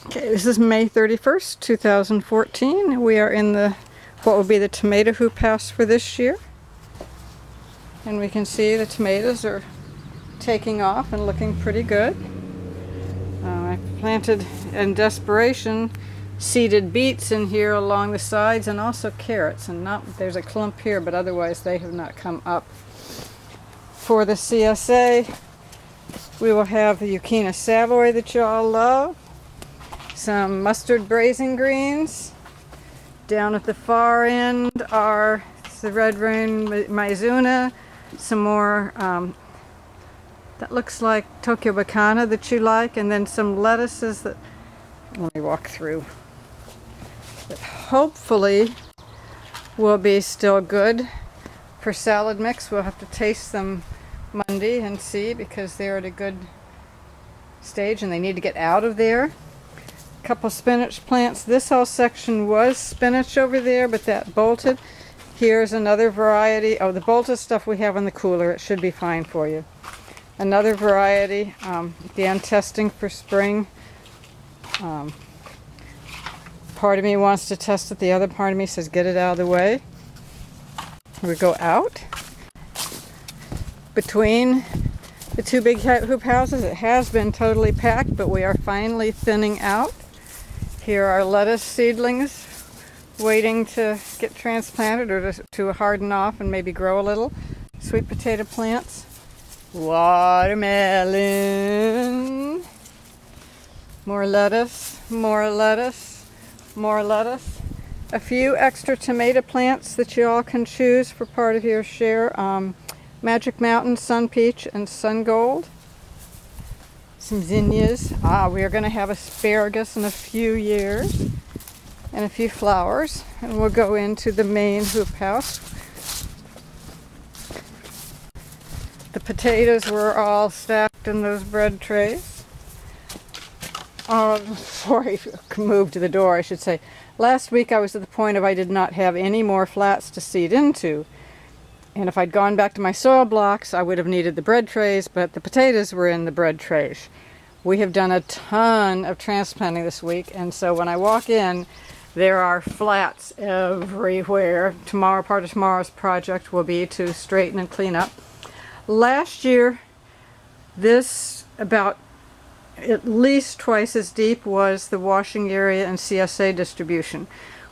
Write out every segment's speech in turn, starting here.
Okay, this is May 31st, 2014. We are in the what will be the tomato hoop house for this year. And we can see the tomatoes are taking off and looking pretty good. I planted, in desperation, seeded beets in here along the sides and also carrots. And there's a clump here, but otherwise they have not come up. For the CSA, we will have the Zucchini Savoy that you all love. Some mustard braising greens. Down at the far end are the red rain Mizuna, some more that looks like Tokyo Bacana that you like, and then some lettuces that, let me walk through, that hopefully will be still good for salad mix. We'll have to taste them Monday and see, because they're at a good stage and they need to get out of there. Couple spinach plants. This whole section was spinach over there, but that bolted. Here's another variety. Oh, the bolted stuff we have in the cooler. It should be fine for you. Another variety. Again, testing for spring. Part of me wants to test it. The other part of me says get it out of the way. We go out. Between the two big hoop houses, it has been totally packed, but we are finally thinning out. Here are lettuce seedlings waiting to get transplanted or to harden off and maybe grow a little. Sweet potato plants. Watermelon. More lettuce, more lettuce, more lettuce. A few extra tomato plants that you all can choose for part of your share. Magic Mountain, Sun Peach, and Sun Gold. Some zinnias. We are going to have asparagus in a few years. And a few flowers. And we'll go into the main hoop house. The potatoes were all stacked in those bread trays. Before I move to the door, I should say, last week I was at the point of I did not have any more flats to seed into. And if I'd gone back to my soil blocks, I would have needed the bread trays, but the potatoes were in the bread trays. We have done a ton of transplanting this week, and so when I walk in, there are flats everywhere. Part of tomorrow's project will be to straighten and clean up. Last year, this about at least twice as deep was the washing area and CSA distribution.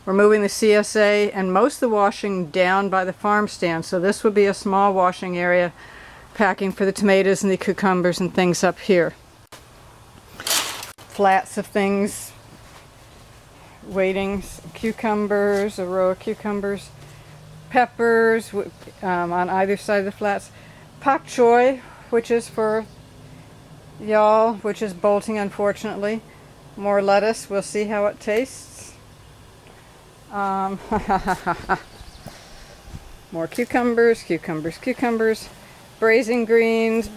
We're moving the CSA and most of the washing down by the farm stand, so this would be a small washing area, packing for the tomatoes and the cucumbers and things up here. Flats of things waiting, cucumbers, a row of cucumbers, peppers on either side of the flats, pak choi, which is for y'all, which is bolting unfortunately, more lettuce, we'll see how it tastes. More cucumbers, cucumbers, cucumbers, braising greens,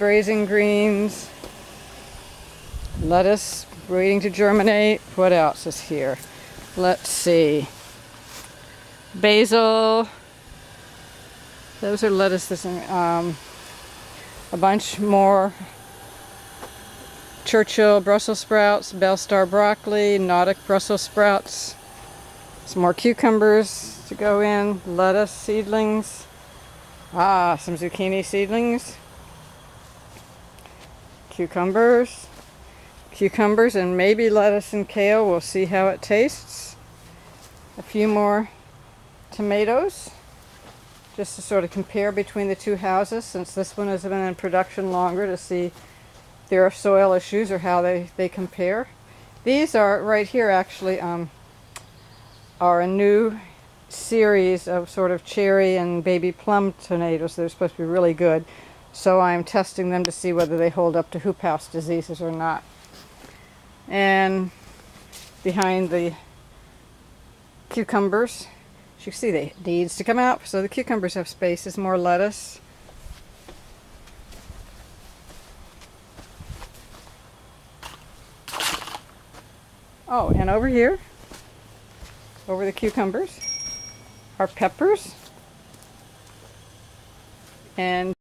lettuce waiting to germinate. What else is here? Let's see. Basil. Those are lettuces. A bunch more Churchill Brussels sprouts, Bell Star broccoli, Nordic Brussels sprouts. Some more cucumbers to go in, lettuce seedlings, some zucchini seedlings, cucumbers, and maybe lettuce and kale. We'll see how it tastes. A few more tomatoes, just to sort of compare between the two houses, since this one has been in production longer, to see if there are soil issues or how they compare. These are right here actually are a new series of sort of cherry and baby plum tomatoes. They're supposed to be really good. So I'm testing them to see whether they hold up to hoop house diseases or not. And behind the cucumbers, as you can see, they needs to come out. So the cucumbers have spaces, more lettuce. Oh, and over here, over the cucumbers, are peppers and